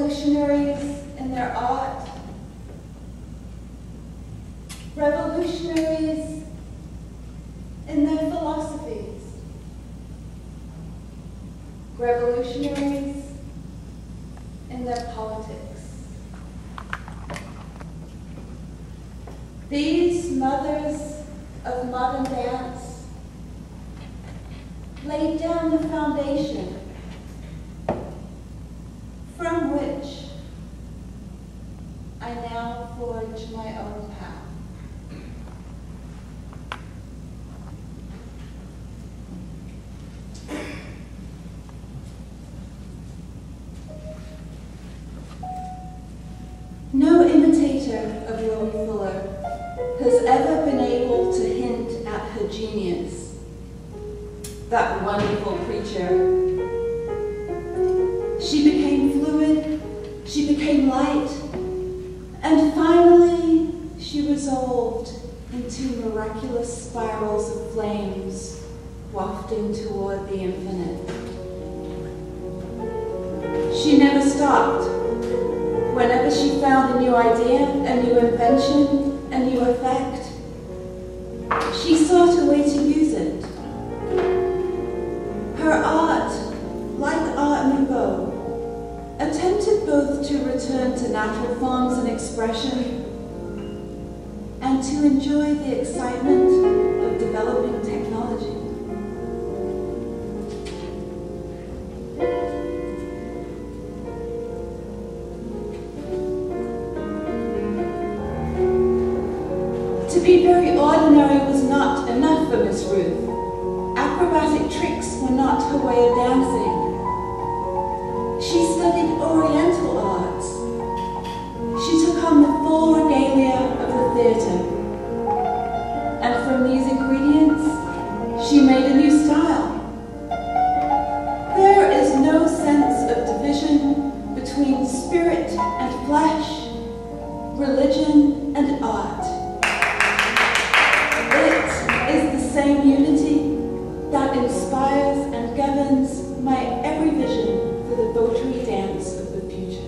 revolutionaries in their art, revolutionaries in their philosophies, revolutionaries in their politics. These mothers of modern dance laid down the foundation from which I now forge my own path. No imitator of Lois Fuller has ever been able to hint at her genius, that wonderful creature. She became fluid, she became light, and finally she resolved into miraculous spirals of flames wafting toward the infinite. She never stopped. Whenever she found a new idea, a new invention, a new effect, she sought a way to use it. Her art, like Art Nouveau, attempted both to return to natural forms and expression and to enjoy the excitement of developing technology. To be very ordinary was not enough for Miss Ruth. Acrobatic tricks were not her way of dancing. She studied Oriental arts. She took on the full regalia of the theatre. And from these ingredients, she made a new style. There is no sense of division between spirit and flesh, religion and art. It is the same unity that inspires and governs my every vision for the votary dance of the future.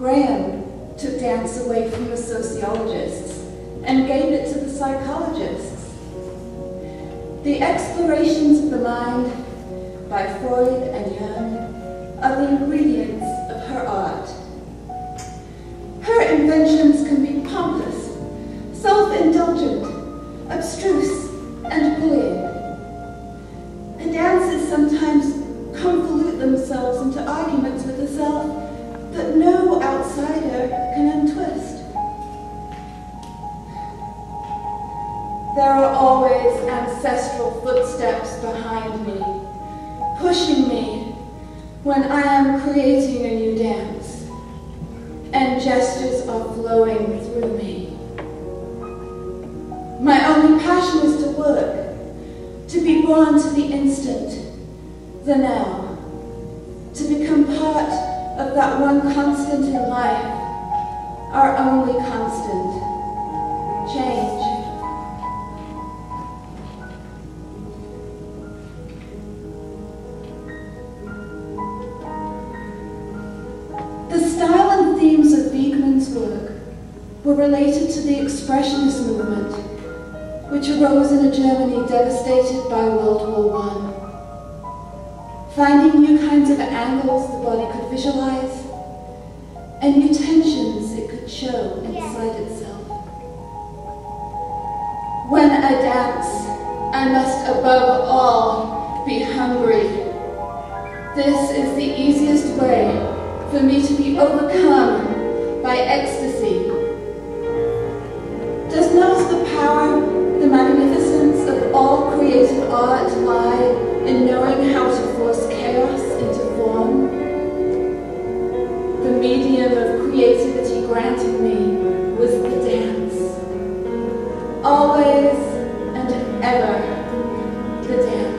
Graham took dance away from the sociologists and gave it to the psychologists. The explorations of the mind by Freud and Jung are the ingredients of her art. Her inventions can be pompous, self-indulgent, abstruse, and bullying. Her dances sometimes convolute themselves into arguments with the self that no outsider can untwist. There are always ancestral footsteps behind me, pushing me when I am creating a new dance, and gestures are flowing through me. My only passion is to work, to be born to the instant, the now, to become part of that one constant in life, our only constant, change. The style and themes of Wigman's work were related to the expressionist movement, which arose in a Germany devastated by World War I. Finding new kinds of angles the body could visualize, and new tensions it could show inside itself. When I dance, I must above all be hungry. This is the easiest way for me to be overcome by ecstasy. Does not the power, the magnificence of all creative art lie in knowing how to force chaos into form? The medium of creativity granted me was the dance. Always and ever, the dance.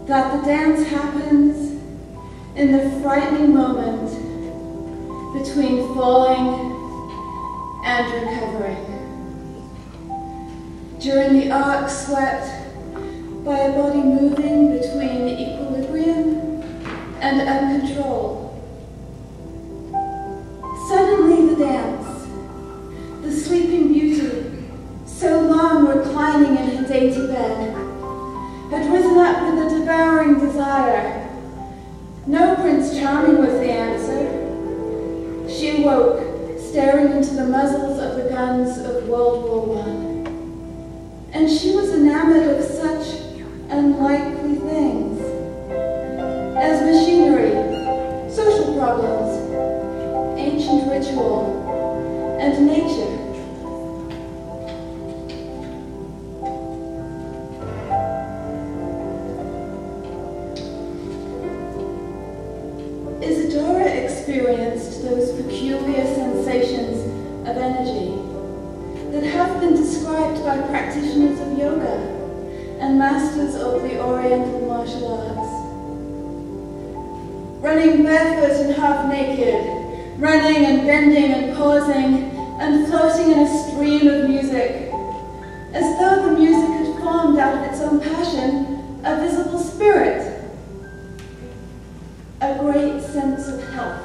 that the dance happens in the frightening moment between falling and recovering. During the arc swept by a body moving between equilibrium and uncontrol. Suddenly the dance, the sleeping beauty, so long reclining in her dainty bed, had risen up with a devouring desire. No Prince Charming was the answer. She awoke, staring into the muzzles of the guns of World War I. And she was enamored of such unlikely things as machinery, social problems, ancient ritual, and nature. Isadora experienced those peculiar sensations of energy that have been described by practitioners of yoga and masters of the Oriental martial arts. Running barefoot and half naked, running and bending and pausing and floating in a stream of music, as though the music had formed out of its own passion a visible spirit. A great sense of health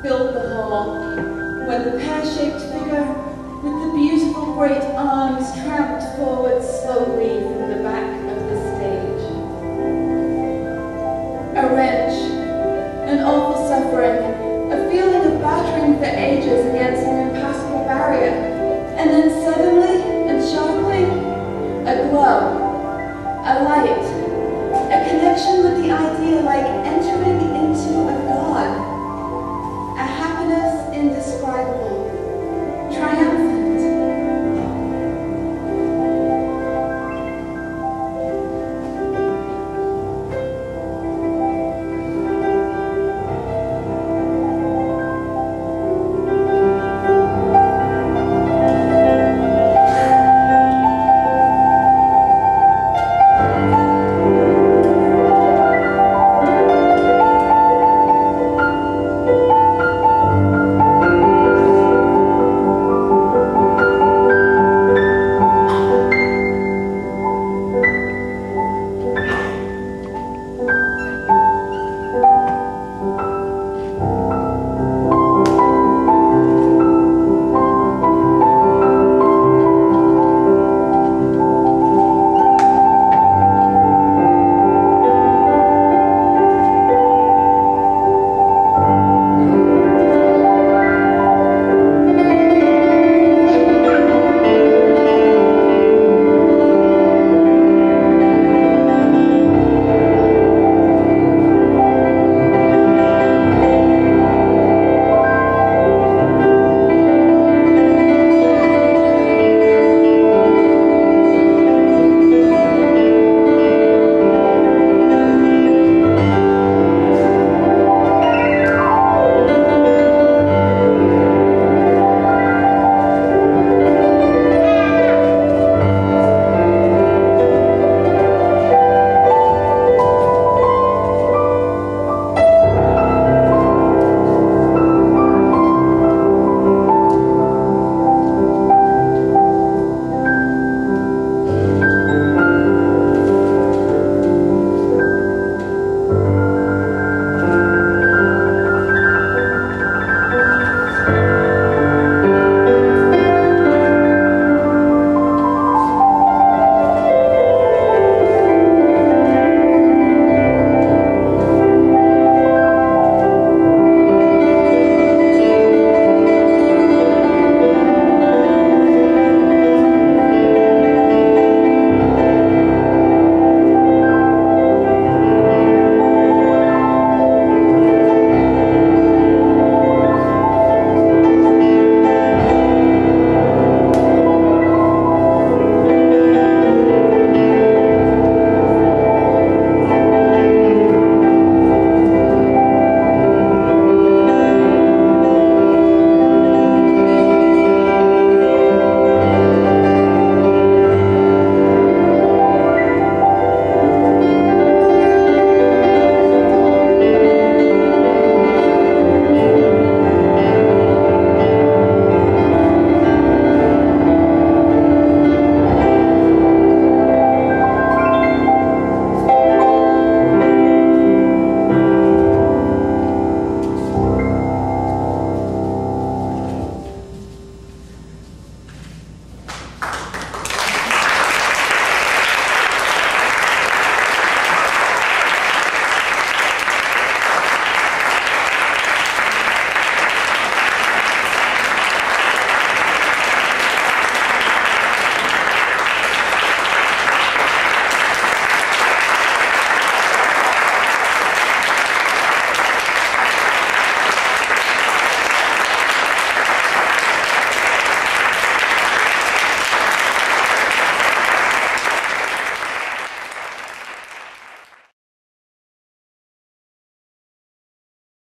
filled the hall when the pear-shaped figure with the beautiful great arms tramped forward slowly